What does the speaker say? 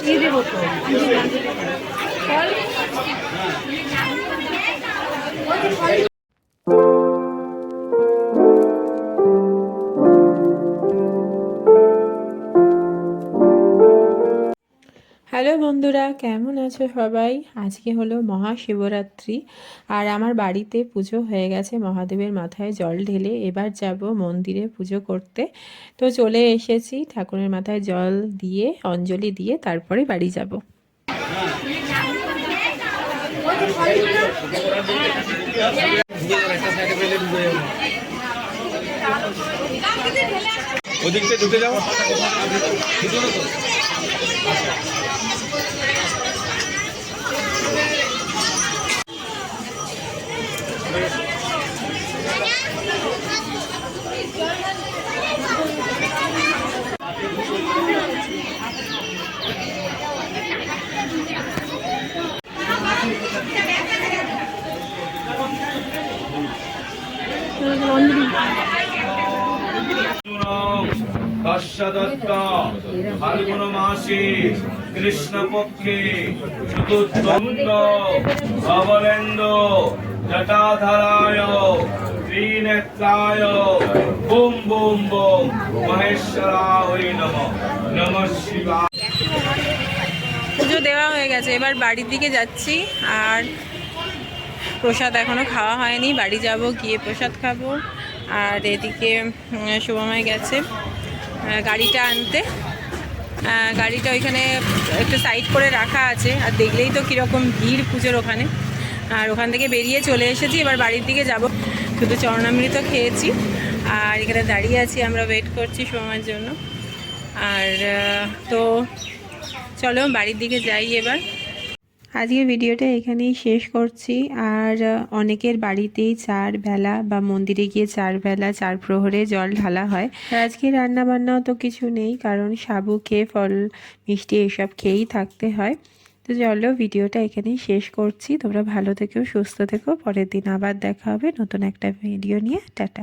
ये देवो तो হ্যালো বন্ধুরা, কেমন আছো সবাই? আজকে হলো মহাশিবরাত্রি আর আমার বাড়িতে পুজো হয়ে গেছে। মহাদেবের মাথায় জল ঢেলে এবার যাব মন্দিরে পুজো করতে। তো চলে এসেছি, ঠাকুরের মাথায় জল দিয়ে অঞ্জলি দিয়ে তারপরে বাড়ি যাব। ওদিকটা ঢুকে যাও। দশদত্ত ফাল্গুন মাসে কৃষ্ণপক্ষে চতুর্থ অবলেন্দু জটাধারায় ত্রিনেত্রায় বুম বুম বুম মহেশ্বরায় নমঃ নমঃ শিবায়। পুজো দেওয়া হয়ে গেছে, এবার বাড়ির দিকে যাচ্ছি। আর প্রসাদ এখনও খাওয়া হয়নি, বাড়ি যাব, গিয়ে প্রসাদ খাবো। আর এদিকে শুভময় গেছে গাড়িটা আনতে। গাড়িটা ওইখানে একটু সাইড করে রাখা আছে, আর দেখলেই তো কীরকম ভিড় পুজোর ওখানে। আর ওখান থেকে বেরিয়ে চলে এসেছি, এবার বাড়ির দিকে যাব। শুধু চরণামৃত খেয়েছি আর এখানে দাঁড়িয়ে আছি, আমরা ওয়েট করছি শুভময়ের জন্য। আর তো চলো বাড়ির দিকে যাই এবার। আজকে ভিডিওটা এখানেই শেষ করছি। আর অনেকের বাড়িতেই 4 বেলা বা মন্দিরে গিয়ে 4 বেলা 4 প্রহরে জল ঢালা হয়। আজকে রান্না বান্নাও তো কিছু নেই, কারণ সাবু খেয়ে ফল মিষ্টি এসব খেয়েই থাকতে হয়। তো চলো ভিডিওটা এখানেই শেষ করছি। তোমরা ভালো থেকো, সুস্থ থেকো। পরের দিন আবার দেখা হবে নতুন একটা ভিডিও নিয়ে। টাটা।